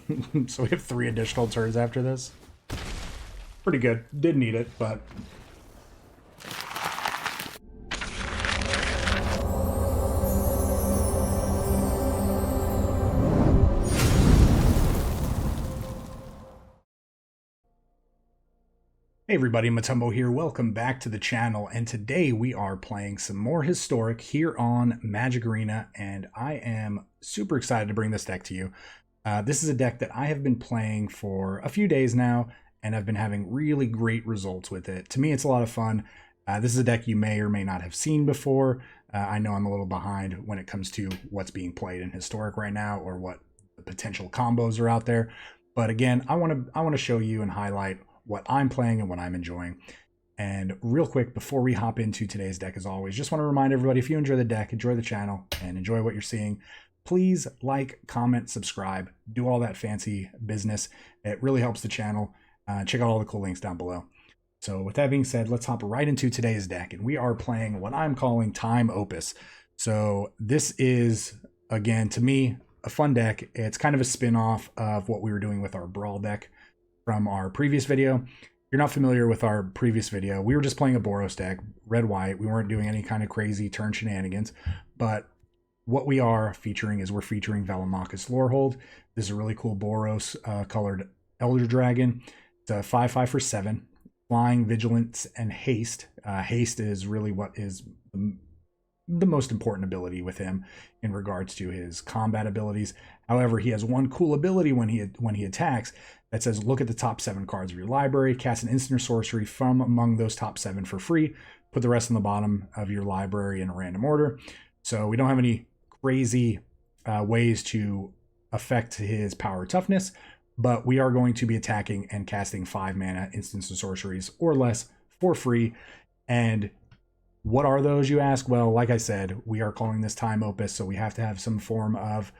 So we have 3 additional turns after this. Pretty good. Didn't need it, but... Hey everybody, Matumbo here. Welcome back to the channel, and today we are playing some more Historic here on Magic Arena, and I am super excited to bring this deck to you. This is a deck that I have been playing for a few days now, and I've been having really great results with it. To me, it's a lot of fun. This is a deck you may or may not have seen before. I know I'm a little behind when it comes to what's being played in Historic right now, or what the potential combos are out there. But again, I want to show you and highlight what I'm playing and what I'm enjoying. And real quick, before we hop into today's deck, as always, just want to remind everybody, if you enjoy the deck, enjoy the channel, and enjoy what you're seeing, please like, comment, subscribe, do all that fancy business. It really helps the channel. Check out all the cool links down below. So with that being said, let's hop right into today's deck. And we are playing what I'm calling Time Opus. So this is, again, to me, a fun deck. It's kind of a spin-off of what we were doing with our Brawl deck from our previous video. If you're not familiar with our previous video, we were just playing a Boros deck, red-white. We weren't doing any kind of crazy turn shenanigans, but what we are featuring is we're featuring Velomachus Lorehold. This is a really cool Boros colored Elder Dragon. It's a 5/5 for 7, flying, vigilance, and haste. Haste is really what is the most important ability with him in regards to his combat abilities. However, he has one cool ability when he attacks that says, look at the top 7 cards of your library, cast an instant or sorcery from among those top 7 for free, put the rest on the bottom of your library in a random order. So we don't have any crazy ways to affect his power toughness, but we are going to be attacking and casting 5 mana instants or sorceries or less for free. And what are those, you ask? Well, like I said, we are calling this Time Opus, so we have to have some form of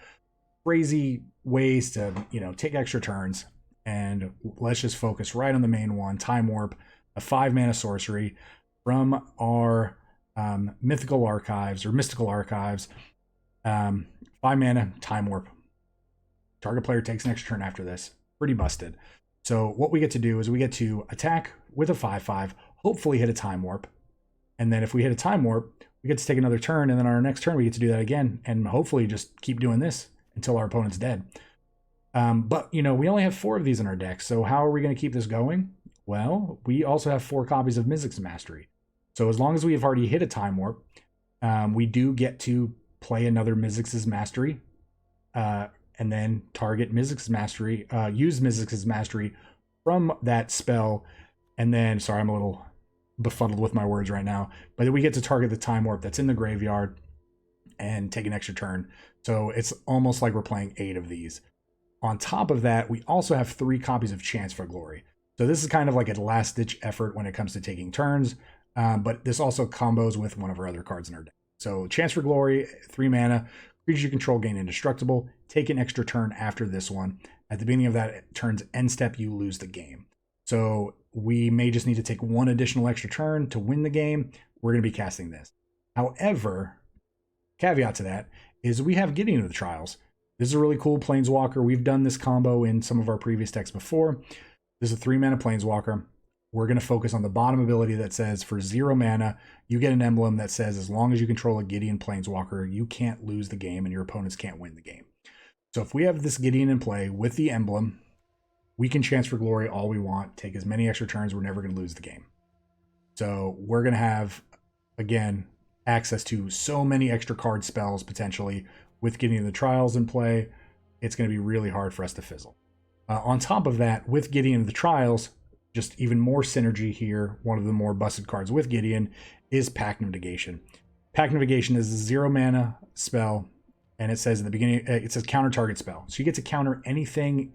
crazy ways to, take extra turns. And let's just focus right on the main one, Time Warp, a 5 mana sorcery from our mystical archives. 5 mana, Time Warp. Target player takes an extra turn after this. Pretty busted. So what we get to do is we get to attack with a 5/5, hopefully hit a Time Warp. And then if we hit a Time Warp, we get to take another turn, and then on our next turn we get to do that again, and hopefully just keep doing this until our opponent's dead. But, we only have 4 of these in our deck, so how are we going to keep this going? Well, we also have 4 copies of Mizzix's Mastery. So as long as we have already hit a Time Warp, we do get to play another Mizzix's Mastery, and then target Mizzix's Mastery, use Mizzix's Mastery from that spell, and then, sorry, I'm a little befuddled with my words right now, but then we get to target the Time Warp that's in the graveyard and take an extra turn. So it's almost like we're playing 8 of these. On top of that, we also have 3 copies of Chance for Glory. So this is kind of like a last-ditch effort when it comes to taking turns, but this also combos with one of our other cards in our deck. So Chance for Glory, 3 mana, creatures you control gain indestructible, take an extra turn after this one. At the beginning of that turn's end step, you lose the game. So we may just need to take 1 additional extra turn to win the game. We're going to be casting this. However, caveat to that is we have Gideon of the Trials. This is a really cool Planeswalker. We've done this combo in some of our previous decks before. This is a 3 mana Planeswalker. We're going to focus on the bottom ability that says for 0 mana, you get an emblem that says as long as you control a Gideon Planeswalker, you can't lose the game and your opponents can't win the game. So if we have this Gideon in play with the emblem, we can Chance for Glory all we want, take as many extra turns, we're never going to lose the game. So we're going to have, again, access to so many extra card spells potentially. With Gideon of the Trials in play, it's going to be really hard for us to fizzle. On top of that, with Gideon of the Trials, just even more synergy here, one of the more busted cards with Gideon is Pact of Negation. Pact of Negation is a 0 mana spell, and it says at the beginning, it says counter target spell. So you get to counter anything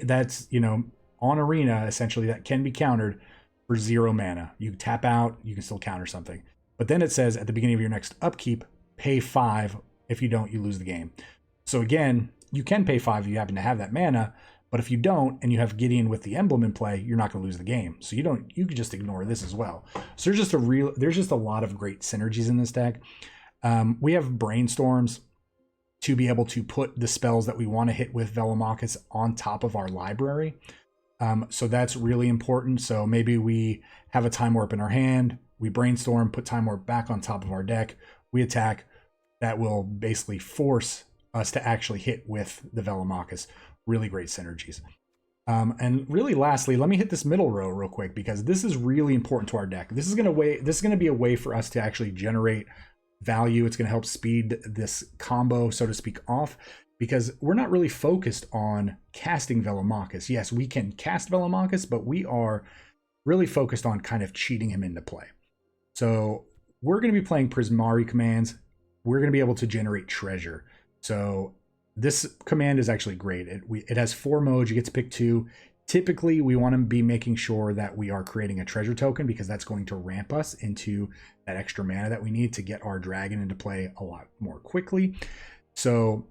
that's, on Arena, essentially, that can be countered for 0 mana. You tap out, you can still counter something. But then it says at the beginning of your next upkeep, pay 5. If you don't, you lose the game. So again, you can pay 5 if you happen to have that mana, but if you don't and you have Gideon with the emblem in play, you're not going to lose the game. So you can just ignore this as well. So there's just a lot of great synergies in this deck. We have Brainstorms to be able to put the spells that we want to hit with Velomachus on top of our library. So that's really important. So maybe we have a Time Warp in our hand, we brainstorm, put Time Warp back on top of our deck, we attack. That will basically force us to actually hit with the Velomachus. Really great synergies. And really lastly, let me hit this middle row real quick, because this is really important to our deck. This is going to be a way for us to actually generate value. It's going to help speed this combo, so to speak, off, because we're not really focused on casting Velomachus. Yes, we can cast Velomachus, but we are really focused on kind of cheating him into play. So we're going to be playing Prismari commands. We're going to be able to generate treasure. So this command is actually great. It has 4 modes. You get to pick 2. Typically, we want to be making sure that we are creating a treasure token, because that's going to ramp us into that extra mana that we need to get our dragon into play a lot more quickly. So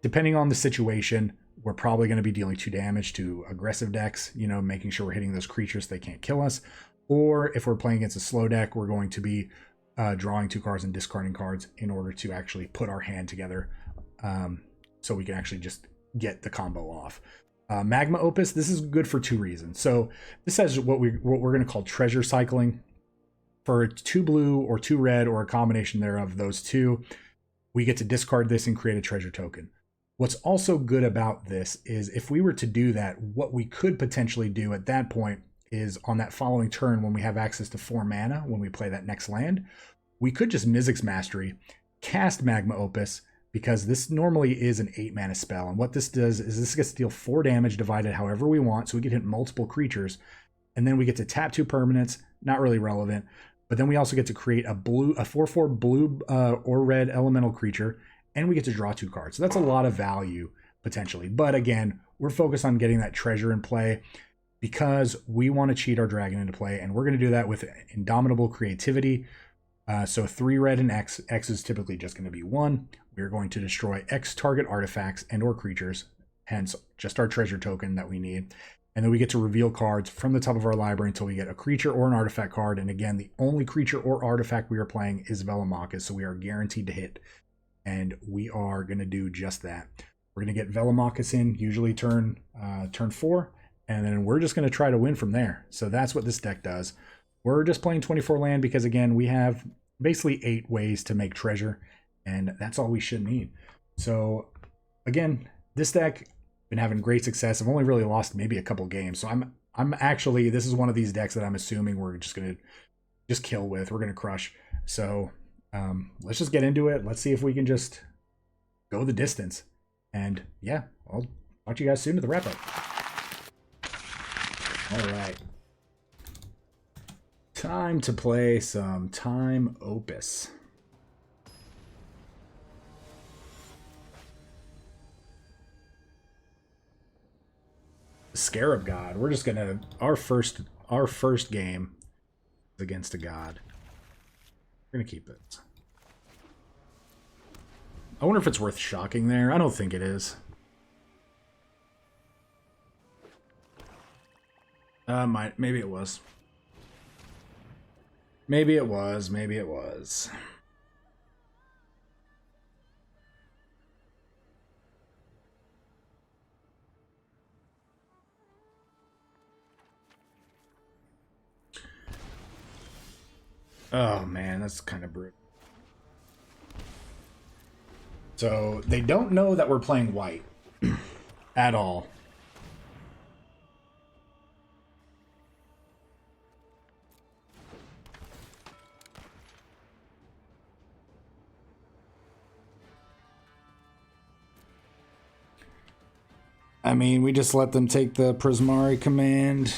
depending on the situation, we're probably going to be dealing 2 damage to aggressive decks, you know, making sure we're hitting those creatures so they can't kill us. Or if we're playing against a slow deck, we're going to be drawing 2 cards and discarding cards in order to actually put our hand together, so we can actually just get the combo off. Magma Opus, this is good for 2 reasons. So this has what we're going to call treasure cycling. For 2 blue or 2 red, or a combination thereof, those 2, we get to discard this and create a treasure token. What's also good about this is if we were to do that, what we could potentially do at that point is on that following turn, when we have access to 4 mana, when we play that next land, we could just Mizzix Mastery, cast Magma Opus, because this normally is an 8 mana spell. And what this does is this gets to deal 4 damage divided however we want. So we can hit multiple creatures, and then we get to tap 2 permanents, not really relevant. But then we also get to create a 4/4 blue or red elemental creature, and we get to draw 2 cards. So that's a lot of value potentially. But again, we're focused on getting that treasure in play, because we want to cheat our dragon into play, and we're going to do that with Indomitable Creativity. So 3 red and X. X is typically just going to be 1. We're going to destroy X target artifacts and or creatures, hence just our treasure token that we need. And then we get to reveal cards from the top of our library until we get a creature or an artifact card. And again, the only creature or artifact we are playing is Velomachus, so we are guaranteed to hit. And we are going to do just that. We're going to get Velomachus in, usually turn 4, and then we're just going to try to win from there. So that's what this deck does. We're just playing 24 land because, again, we have basically 8 ways to make treasure, and that's all we should need. So again, this deck been having great success. I've only really lost maybe a couple games, so I'm actually, this is one of these decks that I'm assuming we're just gonna kill with. We're gonna crush. So let's just get into it. Let's see if we can just go the distance. And yeah, I'll talk to you guys soon at the wrap up. All right, time to play some Time Opus. Scarab God. We're just gonna, our first game is against a god. We're gonna keep it. I wonder if it's worth shocking there. I don't think it is. Maybe it was. Maybe it was. Maybe it was. Oh man, that's kind of brutal. So they don't know that we're playing white at all. I mean, we just let them take the Prismari command.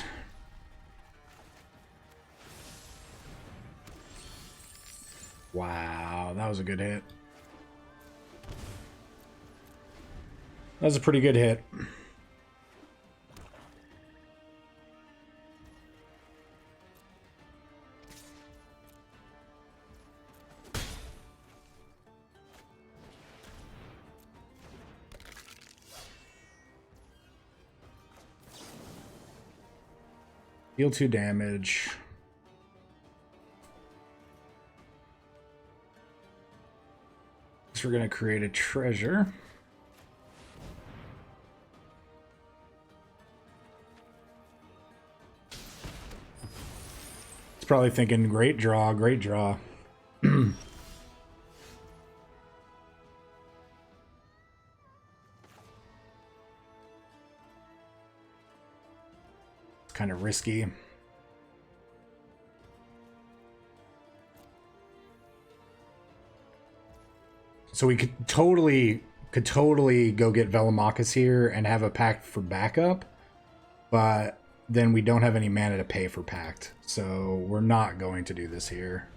Wow, that was a good hit. That was a pretty good hit. Deal 2 damage. we're going to create a treasure. It's probably thinking, great draw, great draw. It's kind of risky. So we could totally go get Velomachus here and have a pact for backup, but then we don't have any mana to pay for pact, so we're not going to do this here.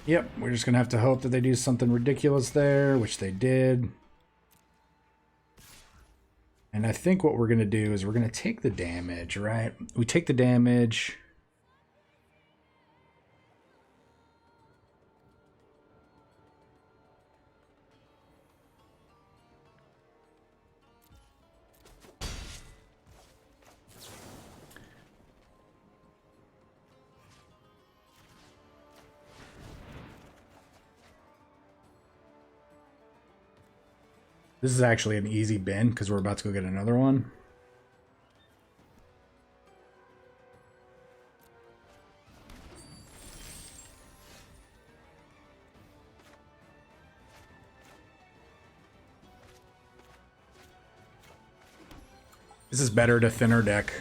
Yep, we're just gonna have to hope that they do something ridiculous there, which they did. And I think what we're gonna do is we're gonna take the damage, right? We take the damage. This is actually an easy bin because we're about to go get another one. This is better to thinner deck.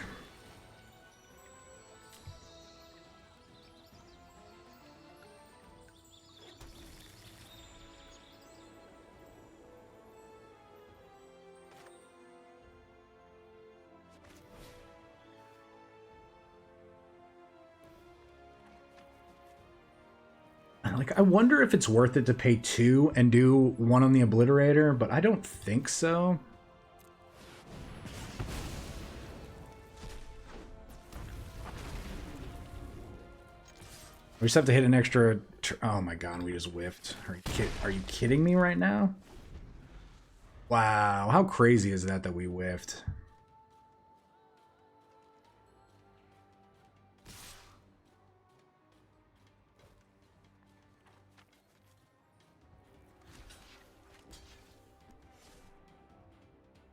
Like, I wonder if it's worth it to pay 2 and do 1 on the Obliterator, but I don't think so. We just have to hit an extra... Oh my god, we just whiffed. Are you kidding me right now? Wow, how crazy is that we whiffed?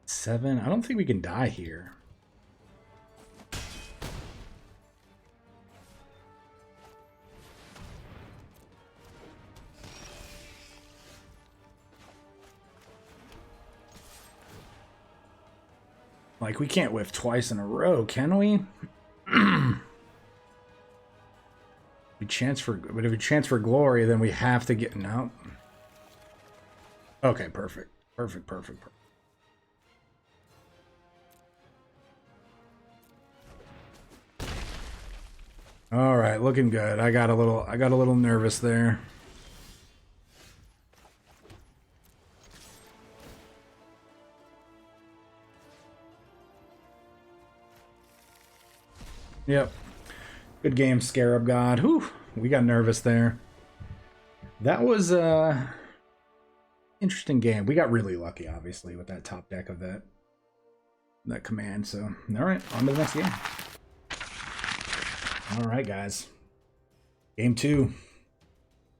Seven? I don't think we can die here. Like, we can't whiff twice in a row, can we? But if we chance for glory, then we have to get... No. Okay, perfect. Perfect. All right, looking good. I got a little nervous there. Yep. Good game, Scarab God. Whew, we got nervous there. That was a interesting game. We got really lucky, obviously, with that top deck of that command. So, all right, on to the next game. All right, guys. Game 2.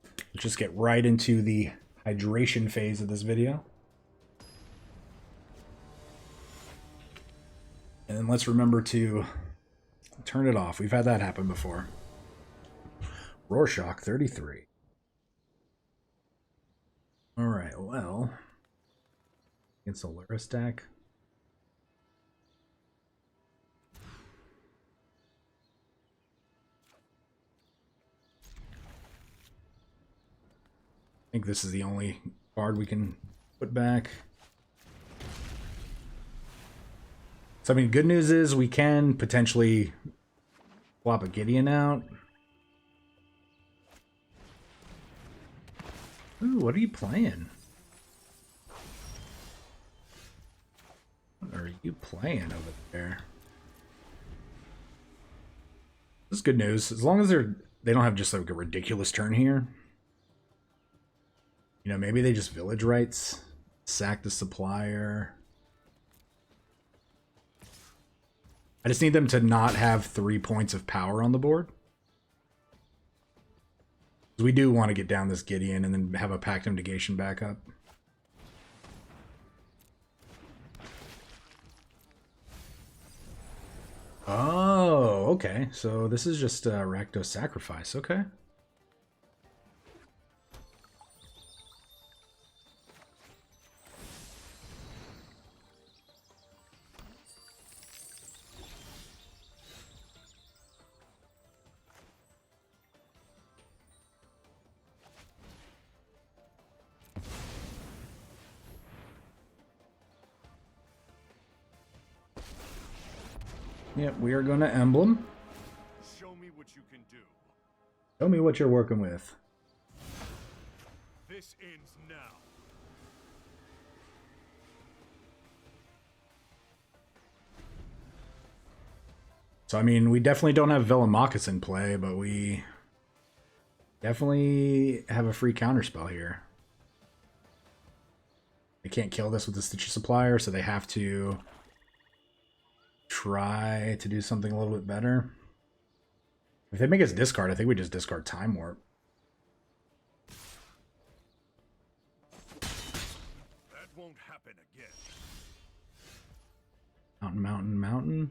Let's just get right into the hydration phase of this video. And then let's remember to turn it off. We've had that happen before. Rorschach 33. All right, well, against a Lyra stack. I think this is the only card we can put back. So, I mean, good news is we can potentially swap a Gideon out. Ooh, what are you playing? What are you playing over there? This is good news. As long as they don't have just like a ridiculous turn here. You know, maybe they just village rights, sack the supplier. I just need them to not have 3 points of power on the board. We do want to get down this Gideon and then have a Pact of Negation backup. Oh, okay. So this is just Rakdos Sacrifice. Okay. Yep, we are going to Emblem. Show me what you can do. Show me what you're working with. This ends now. So, I mean, we definitely don't have Velomachus in play, but we definitely have a free counterspell here. They can't kill this with the Stitcher Supplier, so they have to try to do something a little bit better. If they make us discard, I think we just discard Time Warp. That won't happen again. Mountain, mountain, mountain.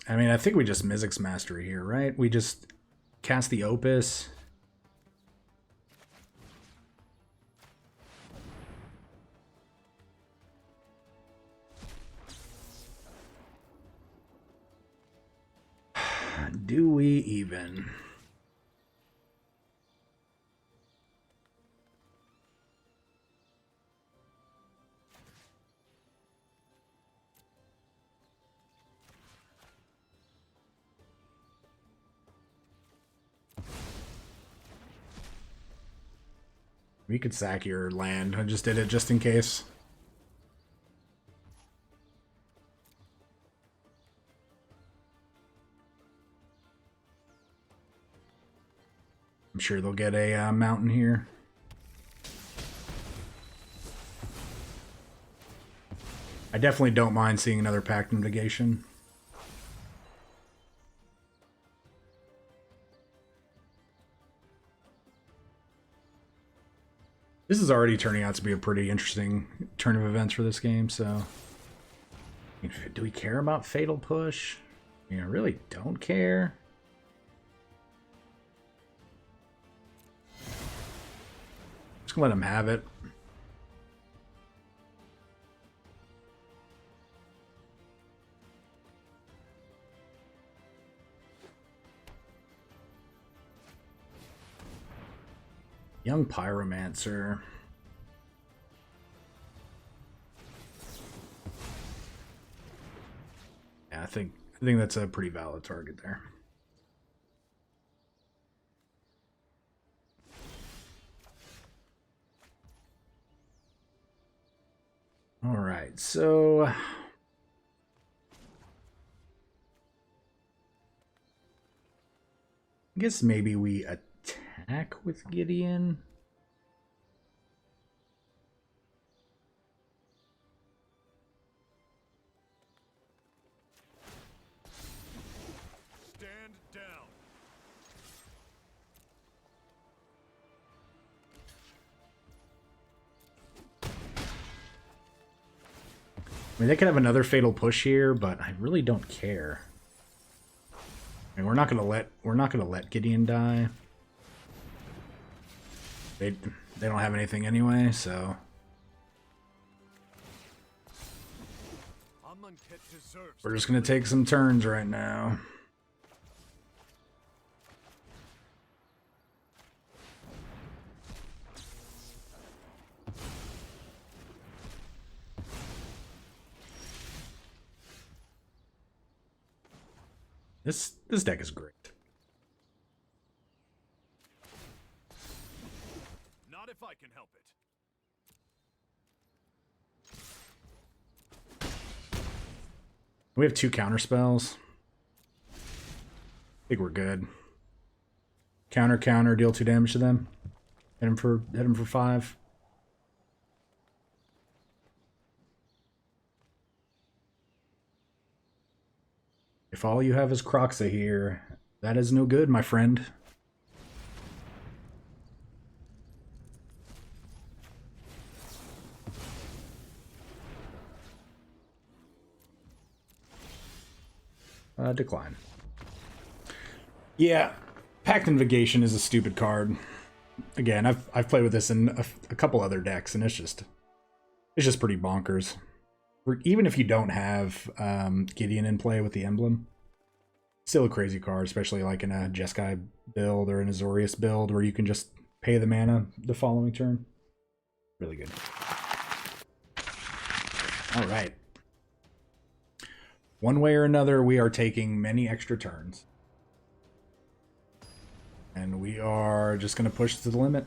I mean, I think we just Mizzix Mastery here, right? We just cast the Opus. Do we even? We could sack your land. I just did it just in case. I'm sure they'll get a mountain here. I definitely don't mind seeing another Pact of Negation. This is already turning out to be a pretty interesting turn of events for this game, so... Do we care about Fatal Push? I mean, I really don't care. Just gonna let him have it. Young Pyromancer. Yeah, I think that's a pretty valid target there. All right, so I guess maybe we attack with Gideon. Stand down. I mean, they could have another Fatal Push here, but I really don't care. I mean, we're not gonna let Gideon die. They don't have anything anyway, so we're just gonna take some turns right now. This deck is great. We have 2 counter spells. I think we're good. Counter, counter, deal 2 damage to them. Hit him for 5. If all you have is Croxa here, that is no good, my friend. Decline. Yeah, Pact Invocation is a stupid card. Again, I've played with this in a couple other decks, and it's just pretty bonkers. Even if you don't have Gideon in play with the emblem, still a crazy card, especially like in a Jeskai build or an Azorius build where you can just pay the mana the following turn. Really good. All right. One way or another, we are taking many extra turns. And we are just going to push to the limit.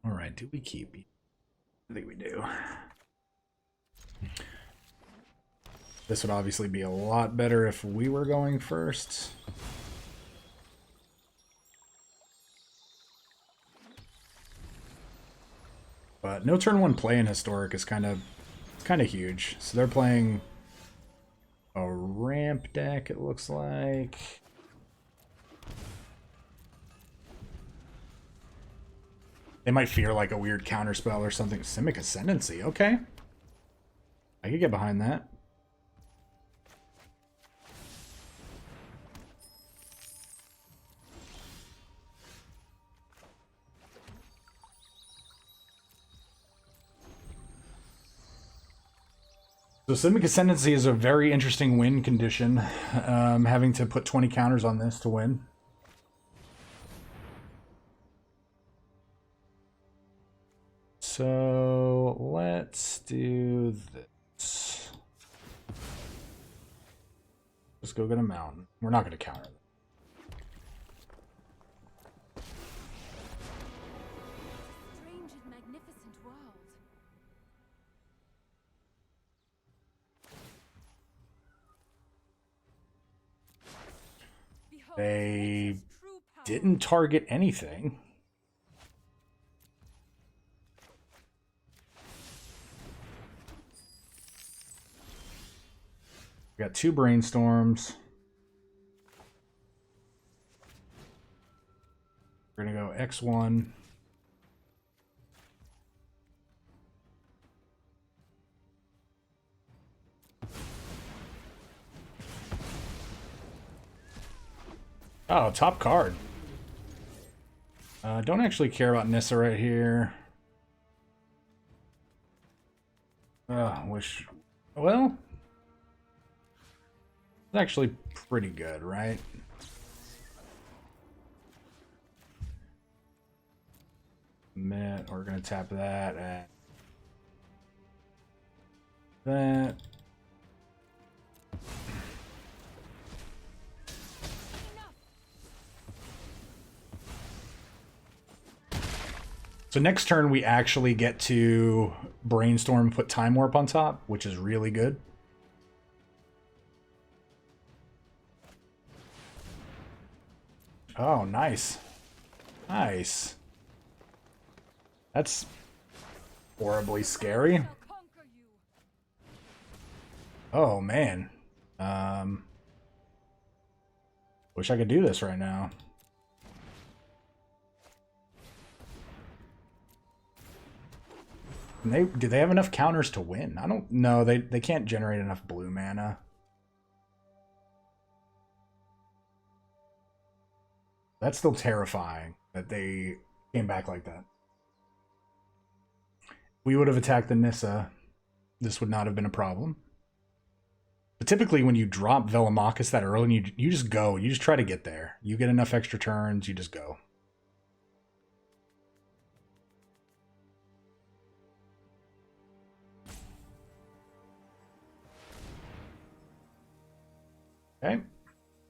All right, do we keep? I think we do. This would obviously be a lot better if we were going first. But no turn 1 play in Historic is kind of huge. So they're playing a ramp deck, it looks like. They might fear like a weird counterspell or something. Simic Ascendancy, okay. I could get behind that. So Simic Ascendancy is a very interesting win condition. Having to put 20 counters on this to win. So let's do this. Let's go get a mountain. We're not going to counter it. Strange and magnificent world. Behold, They nature's true power. didn't target anything. We got 2 brainstorms. We're gonna go X1. Oh, top card. Don't actually care about Nissa right here. Wish... Well... It's actually pretty good, right? We're gonna tap that and that. So next turn we actually get to brainstorm and put Time Warp on top, which is really good. Oh, nice. Nice. That's horribly scary. Shall conquer you. Oh, man. Wish I could do this right now. Do they have enough counters to win? I don't know. They can't generate enough blue mana. That's still terrifying that they came back like that. We would have attacked the Nissa. This would not have been a problem. But typically when you drop Velomachus that early, and you just go. You just try to get there. You get enough extra turns, you just go. Okay.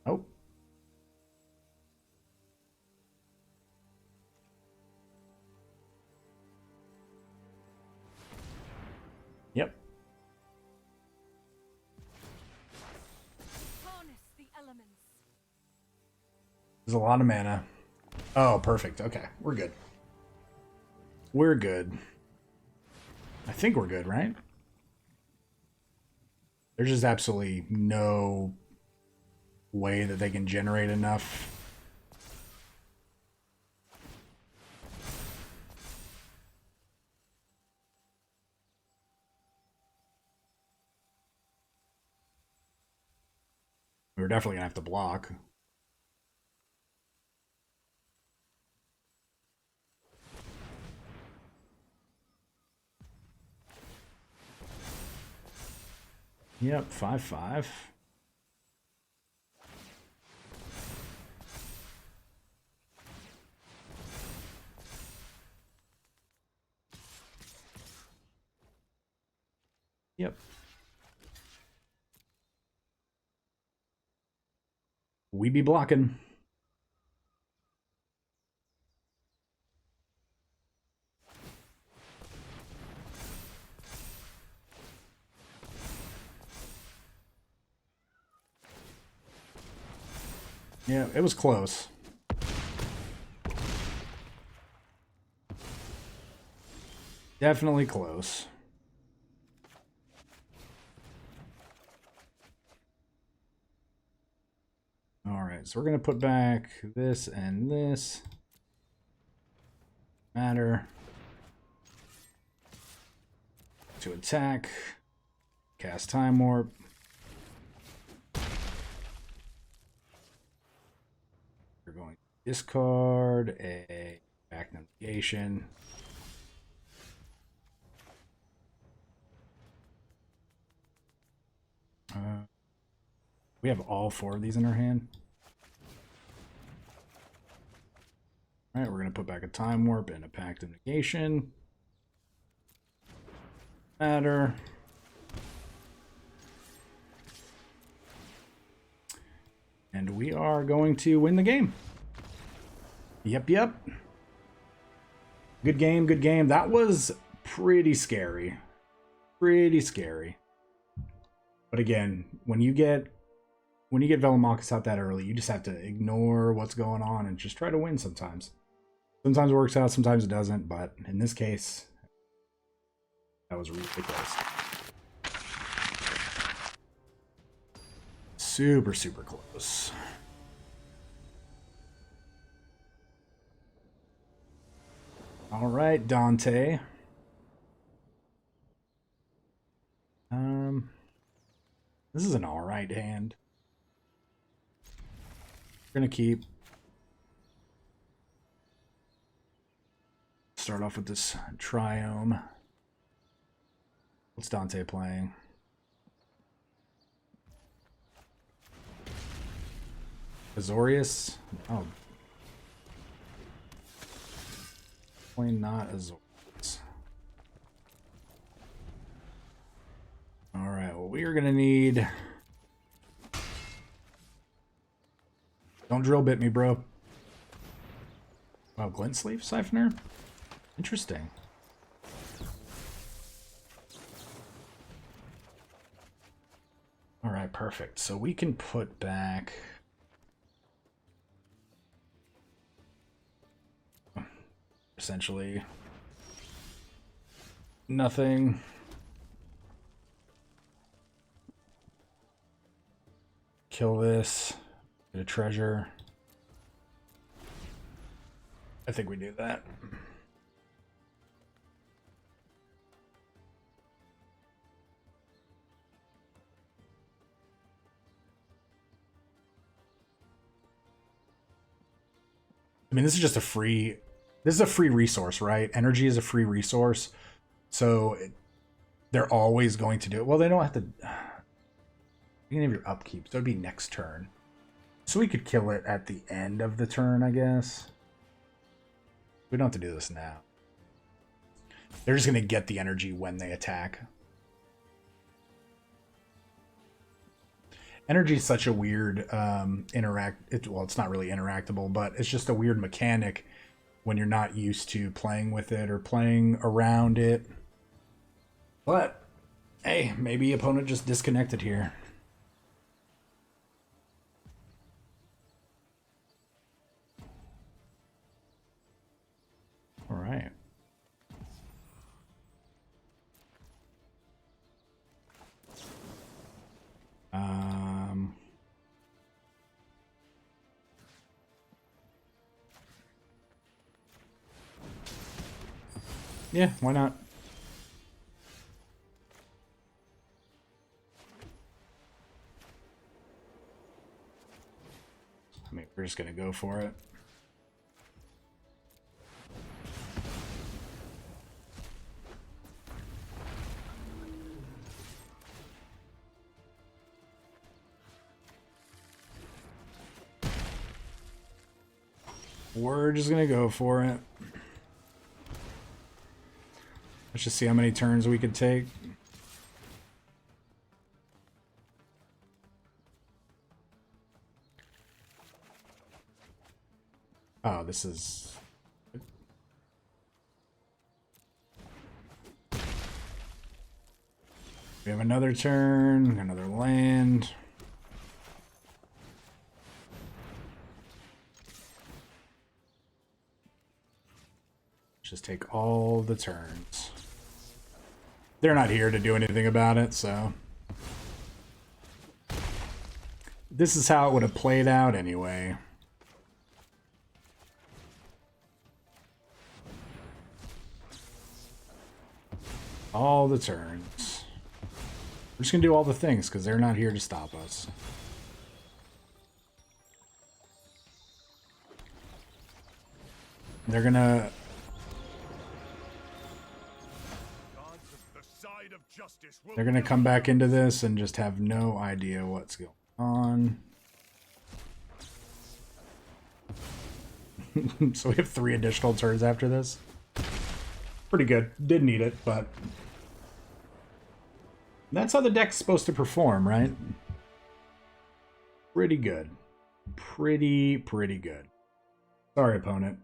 Oh. There's a lot of mana. Oh, perfect. Okay, we're good. We're good. I think we're good, right? There's just absolutely no way that they can generate enough. We're definitely gonna have to block. Yep, 5/5. Yep. We be blocking. Yeah, it was close. Definitely close. All right, so we're going to put back this and this. Matter. To attack. Cast Time Warp. We're going to discard a back negation. We have all 4 of these in our hand. All right, we're going to put back a Time Warp and a Pact of Negation. Matter. And we are going to win the game. Yep, yep. Good game, good game. That was pretty scary. Pretty scary. But again, when you get Velomachus out that early, you just have to ignore what's going on and just try to win sometimes. Sometimes it works out, sometimes it doesn't, but in this case, that was ridiculous. Super, super close. All right, Dante. This is an all right hand. We're gonna keep. Start off with this Triome. What's Dante playing? Azorius? Oh. Definitely not Azorius. Alright, well, we are going to need... Don't drill bit me, bro. Wow, Glint Sleeve Siphoner? Interesting. Alright, perfect. So we can put back... essentially nothing. Kill this. Get a treasure. I think we do that. I mean, this is just a free... This is a free resource, right? Energy is a free resource. So they're always going to do it. Well, they don't have to... You can have your upkeep. So it'd be next turn. So we could kill it at the end of the turn, I guess. We don't have to do this now. They're just going to get the energy when they attack. Energy is such a weird well, it's not really interactable, but it's just a weird mechanic when you're not used to playing with it or playing around it. But, hey, maybe opponent just disconnected here. Yeah, why not? I mean, we're just gonna go for it. We're just gonna go for it. Let's just see how many turns we could take. Oh, this is... We have another turn, another land. Just take all the turns. They're not here to do anything about it, so... This is how it would have played out anyway. All the turns. We're just gonna do all the things, because they're not here to stop us. They're gonna... They're gonna come back into this and just have no idea what's going on. So we have 3 additional turns after this. Pretty good. Did need it, but... That's how the deck's supposed to perform, right? Pretty good. Pretty good. Sorry, opponent.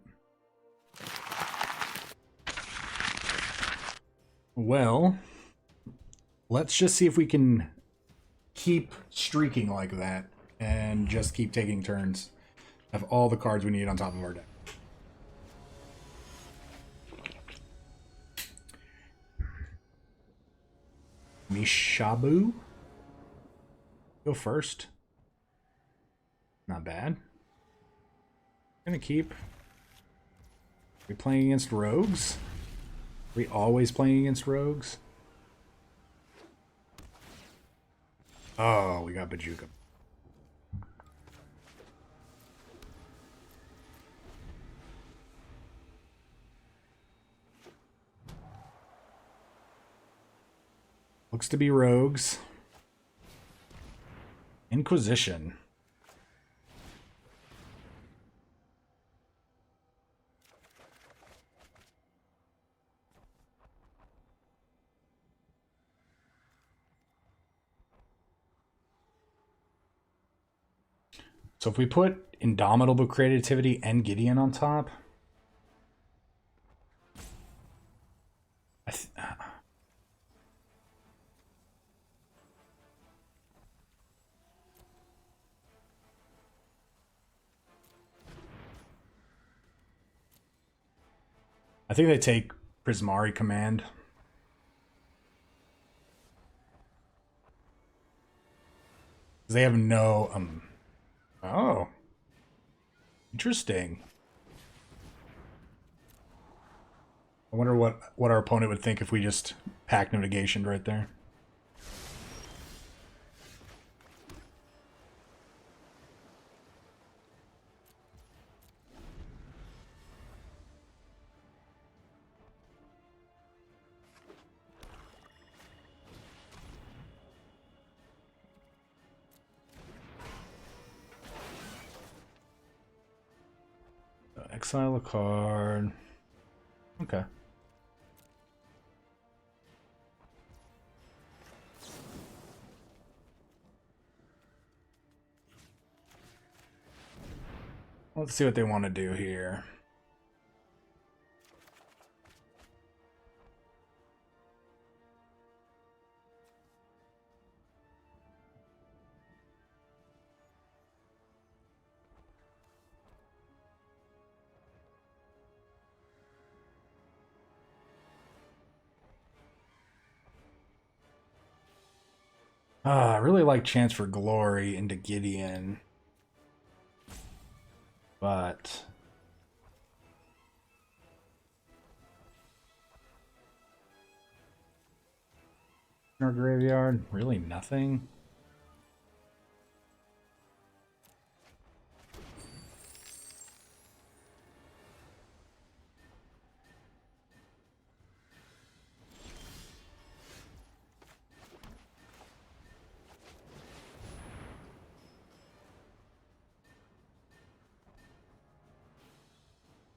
Well... Let's just see if we can keep streaking like that and just keep taking turns. Have all the cards we need on top of our deck. Mishabu? Go first. Not bad. Gonna keep. Are we playing against rogues? Are we always playing against rogues? Oh, we got Bajuka. Looks to be rogues. Inquisition. So if we put Indomitable Creativity and Gideon on top, I think they take Prismari Command. They have no oh. Interesting. I wonder what our opponent would think if we just pack Negation right there. Exile a card. Okay. Let's see what they want to do here. I really like Chance for Glory into Gideon. But in our graveyard? Really nothing?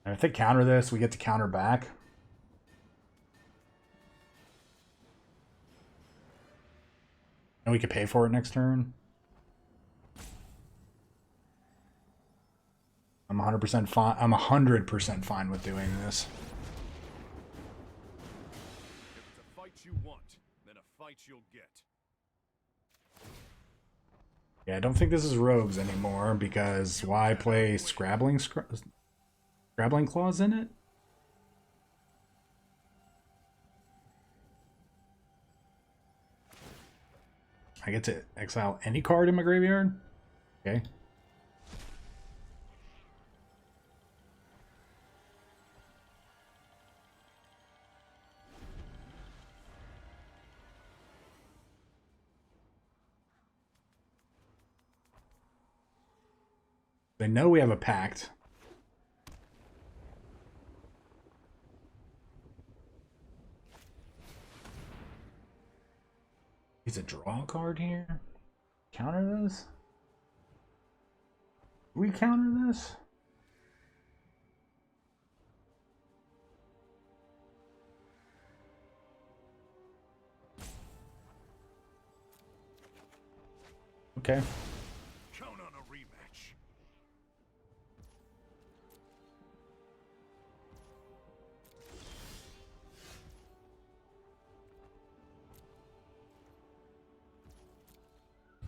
And if they counter this, we get to counter back. And we could pay for it next turn. I'm 100% fine. I'm 100% fine with doing this. If it's a fight you want, then a fight you'll get. Yeah, I don't think this is rogues anymore because why play Scrabbling Claws in it? I get to exile any card in my graveyard? Okay. They know we have a pact. He's a draw card here. Counter this? Do we counter this? Okay. Count on a rematch.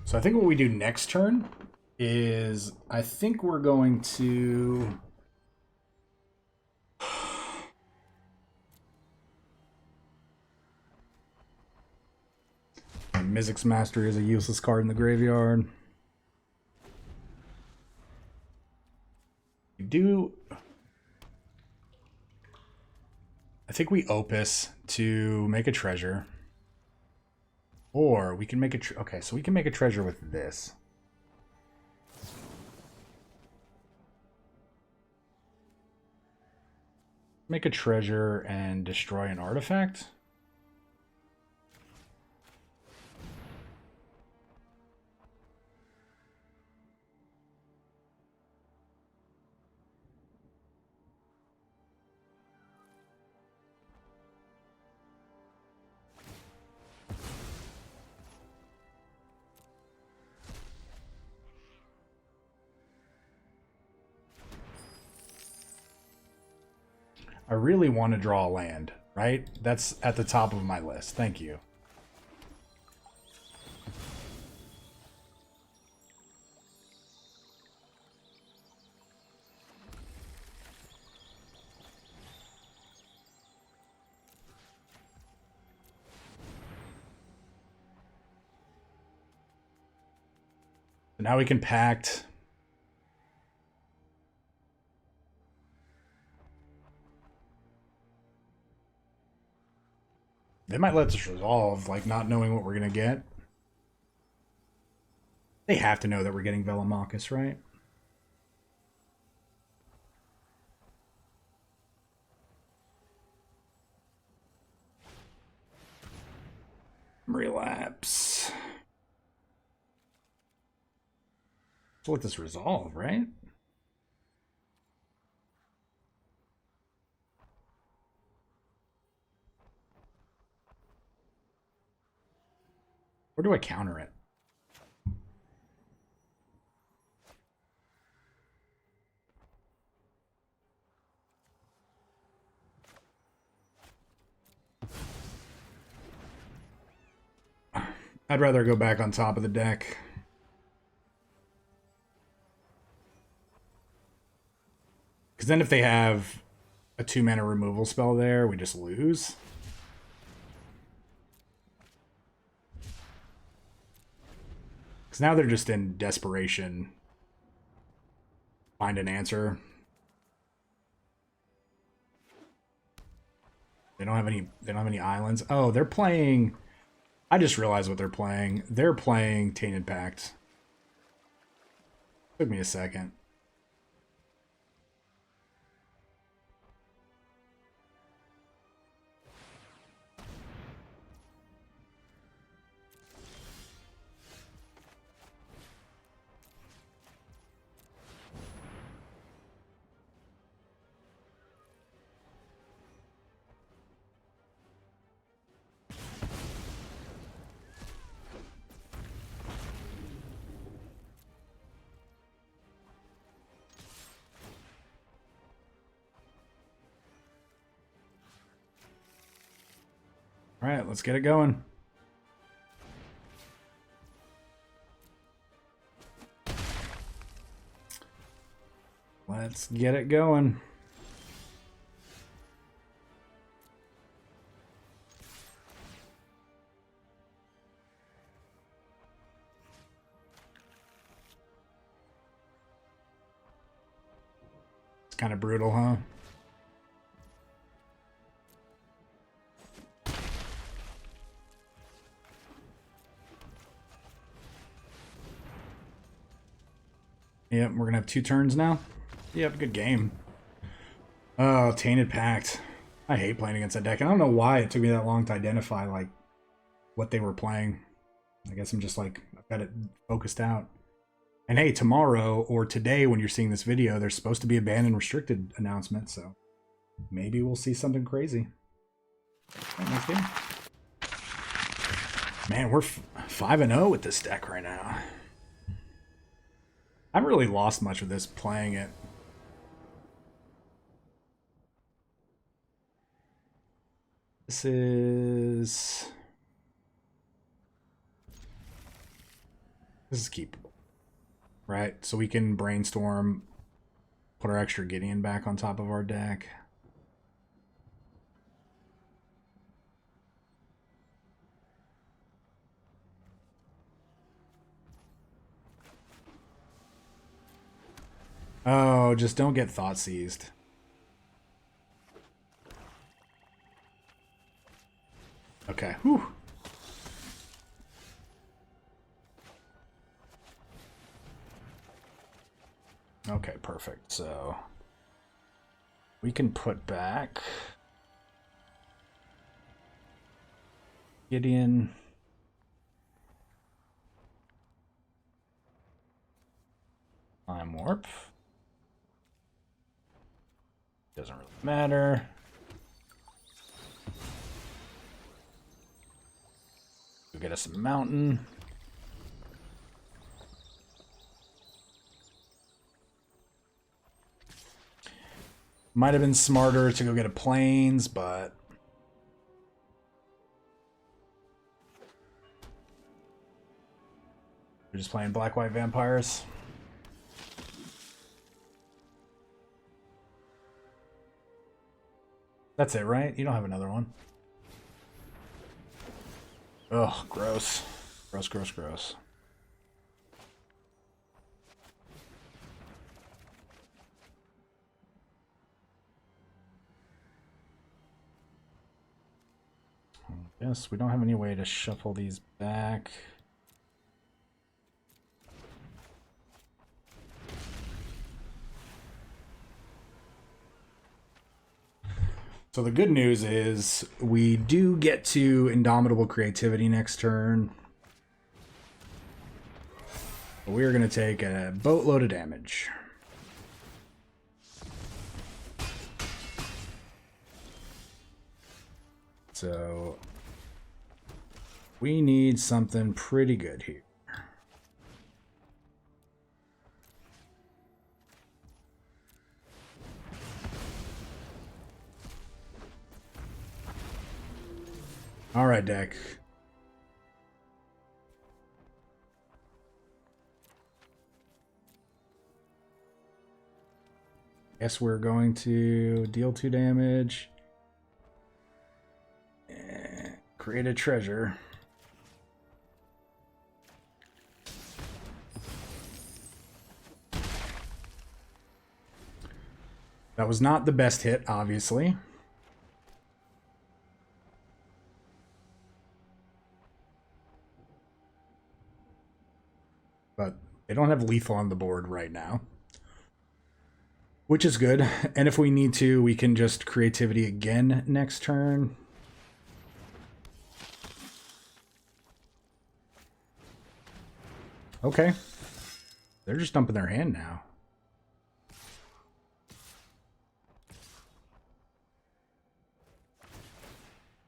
So I think what we do next turn is I think we're going to Mizzix Master is a useless card in the graveyard. You do I think we Opus to make a treasure. Or we can make a okay, so we can make a treasure with this. Make a treasure and destroy an artifact. I really want to draw a land, right? That's at the top of my list. Thank you. So now we can pact. They might let us resolve, like not knowing what we're going to get. They have to know that we're getting Velomachus, right? Relapse. Let's let this resolve, right? Or do I counter it? I'd rather go back on top of the deck. Because then if they have a 2-mana removal spell there, we just lose. Because now they're just in desperation. Find an answer. They don't have any islands. Oh, they're playing I just realized what they're playing. They're playing Tainted Pact. Took me a second. All right, let's get it going. Let's get it going. It's kind of brutal, huh? Yep, we're going to have 2 turns now. Yep, good game. Oh, Tainted Pact. I hate playing against that deck. I don't know why it took me that long to identify, like, what they were playing. I guess I'm just, like, I've got it focused out. And hey, tomorrow or today when you're seeing this video, there's supposed to be a ban and restricted announcement, so maybe we'll see something crazy. All right, next game. Man, we're 5-0 with this deck right now. I haven't really lost much of this playing it. This is keepable, right? So we can brainstorm, put our extra Gideon back on top of our deck. Oh, just don't get thought seized. Okay. Whew. Okay, perfect. So we can put back Gideon. Time warp. Doesn't really matter. Go get us a mountain. Might have been smarter to go get a plains, but we're just playing black-white vampires. That's it, right? You don't have another one. Ugh, gross. Gross, gross, gross. Yes, we don't have any way to shuffle these back. So the good news is we do get to Indomitable Creativity next turn. We're going to take a boatload of damage. So we need something pretty good here. All right, deck. Guess we're going to deal 2 damage. And create a treasure. That was not the best hit, obviously. They don't have lethal on the board right now, which is good. And if we need to, we can just creativity again next turn. Okay. They're just dumping their hand now.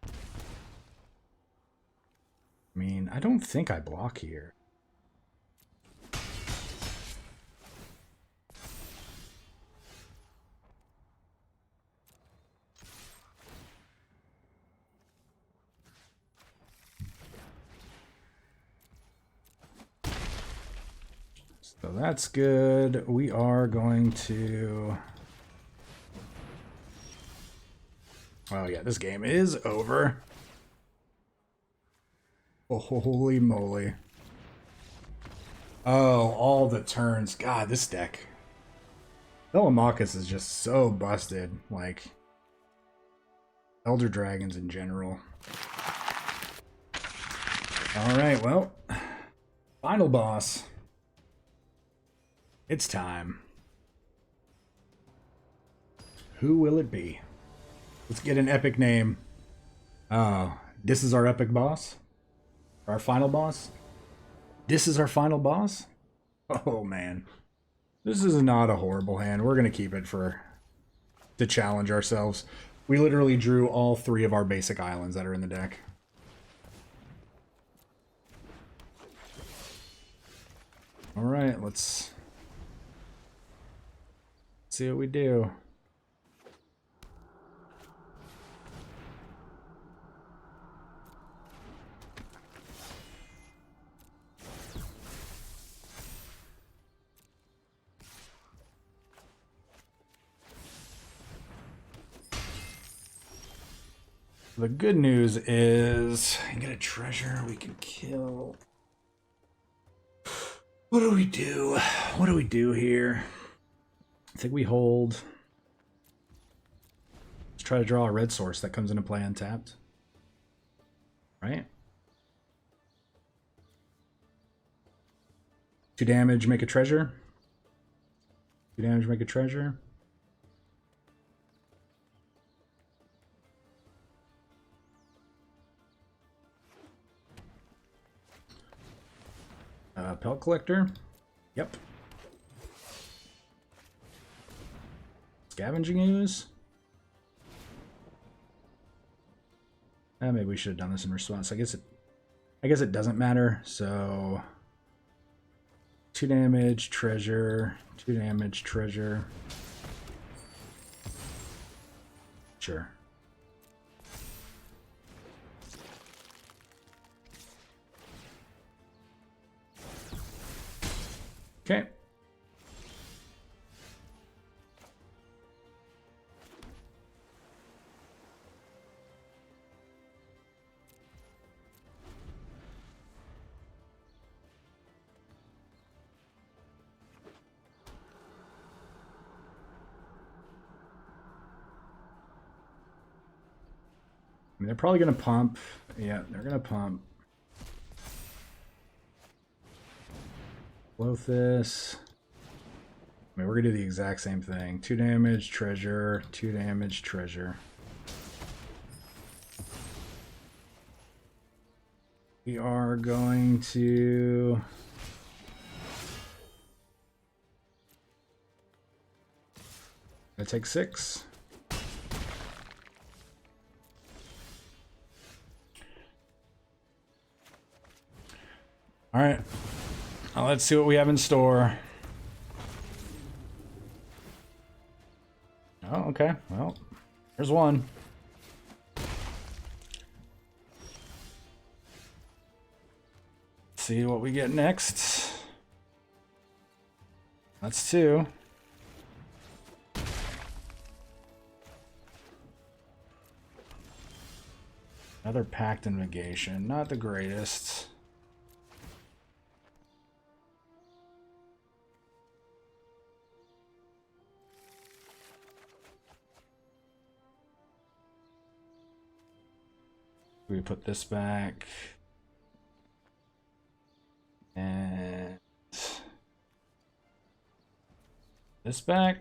I mean, I don't think I block here. So that's good. We are going to... Oh yeah, this game is over. Oh, holy moly. Oh, all the turns. God, this deck. Velomachus is just so busted. Like, Elder Dragons in general. Alright, well. Final boss. It's time. Who will it be? Let's get an epic name. Oh, this is our epic boss? Our final boss? This is our final boss? Oh, man. This is not a horrible hand. We're going to keep it to challenge ourselves. We literally drew all 3 of our basic islands that are in the deck. Alright, let's see what we do. The good news is, I get a treasure, we can kill. What do we do? What do we do here? I think we hold. Let's try to draw a red source that comes into play untapped. Right? 2 damage, make a treasure. 2 damage, make a treasure. Pelt collector. Yep. Scavenging ooze. Maybe we should have done this in response. I guess it doesn't matter. So 2 damage, treasure, 2 damage, treasure. Sure. Okay. I mean, they're probably going to pump. Yeah, they're going to pump. Float this. I mean, we're going to do the exact same thing. 2 damage, treasure, 2 damage, treasure. We are going to... I take 6. All right. Now let's see what we have in store. Oh, okay. Well, there's one. See what we get next. That's 2. Another pact and negation. Not the greatest. We put this back. And This back.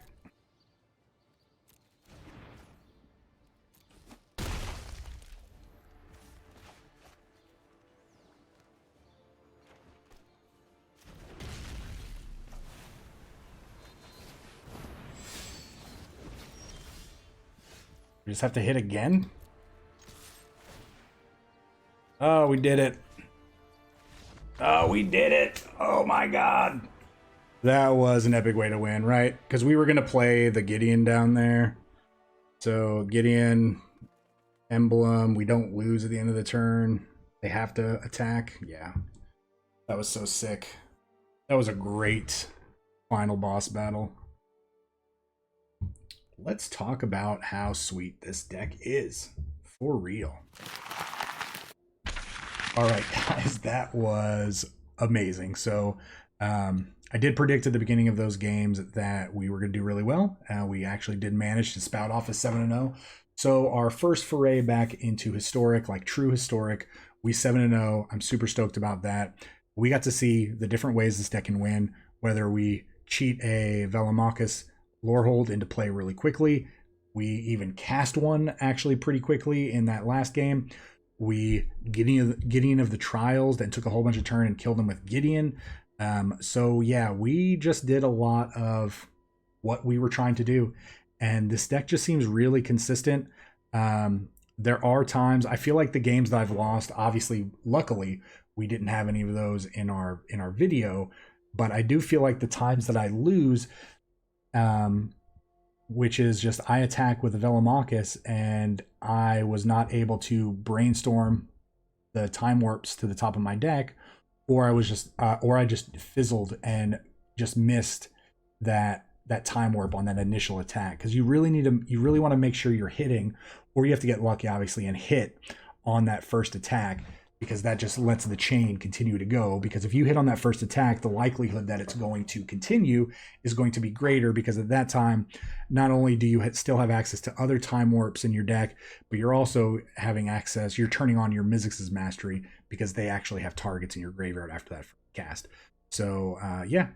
We just have to hit again. Oh, we did it. Oh, we did it. Oh my god. That was an epic way to win, right? Because we were going to play the Gideon down there. So Gideon, emblem, we don't lose at the end of the turn. They have to attack. Yeah. That was so sick. That was a great final boss battle. Let's talk about how sweet this deck is. For real. All right, guys, that was amazing. So I did predict at the beginning of those games that we were going to do really well. We actually did manage to spout off a 7-0. So our first foray back into historic, like true historic, we 7-0. I'm super stoked about that. We got to see the different ways this deck can win, whether we cheat a Velomachus Lorehold into play really quickly. We even cast one actually pretty quickly in that last game. We Gideon of the Trials that took a whole bunch of turn and killed him with Gideon. So yeah, we just did a lot of what we were trying to do, and this deck just seems really consistent. There are times I feel like the games that I've lost, obviously, luckily, we didn't have any of those in our video, but I do feel like the times that I lose, which is just I attack with a Velomachus and I was not able to brainstorm the time warps to the top of my deck, or I just fizzled and just missed that time warp on that initial attack. Because you really want to make sure you're hitting, or you have to get lucky obviously and hit on that first attack, because that just lets the chain continue to go. Because if you hit on that first attack, the likelihood that it's going to continue is going to be greater, because at that time, not only do you still have access to other time warps in your deck, but you're also having access, you're turning on your Mizzix's Mastery, because they actually have targets in your graveyard after that cast. So yeah,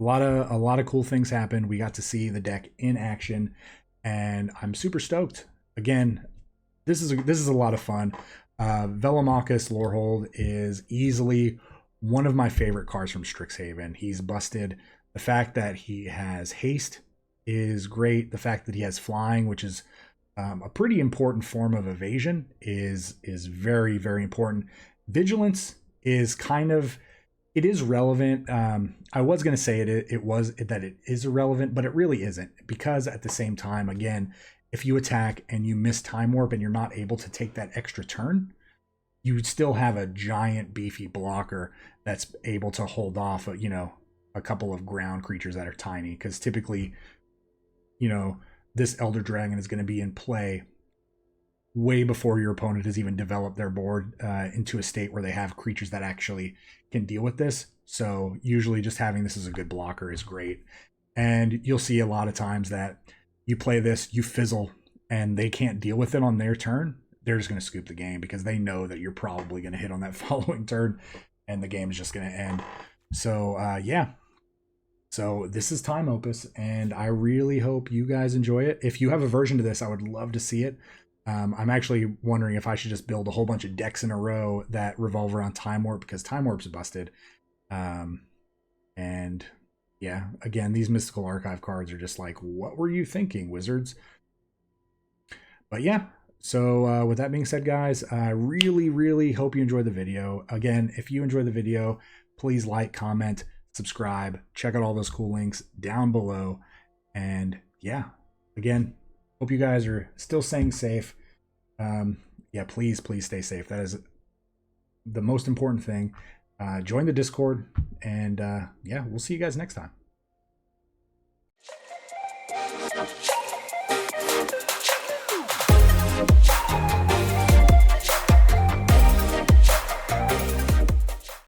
a lot of cool things happened. We got to see the deck in action, and I'm super stoked. Again, this is a lot of fun. Velomachus Lorehold is easily one of my favorite cards from Strixhaven. He's busted. The fact that he has haste is great. The fact that he has flying, which is a pretty important form of evasion, is very, very important. Vigilance is it is relevant. I was going to say it is irrelevant, but it really isn't, because at the same time, again, if you attack and you miss time warp and you're not able to take that extra turn, you would still have a giant beefy blocker that's able to hold off a couple of ground creatures that are tiny. Because typically, this Elder Dragon is going to be in play way before your opponent has even developed their board into a state where they have creatures that actually can deal with this. So usually just having this as a good blocker is great. And you'll see a lot of times that you play this, you fizzle, and they can't deal with it on their turn. They're just going to scoop the game, because they know that you're probably going to hit on that following turn, and the game is just going to end. So yeah. So this is Time Opus, and I really hope you guys enjoy it. If you have a version to this, I would love to see it. I'm actually wondering if I should just build a whole bunch of decks in a row that revolve around Time Warp, because Time Warp's busted. And yeah, again, these Mystical Archive cards are just like, what were you thinking, Wizards? But yeah, so with that being said, guys, I really, really hope you enjoyed the video. Again, if you enjoyed the video, please like, comment, subscribe, check out all those cool links down below. And yeah, again, hope you guys are still staying safe. Yeah, please stay safe. That is the most important thing. Join the Discord, and yeah, we'll see you guys next time.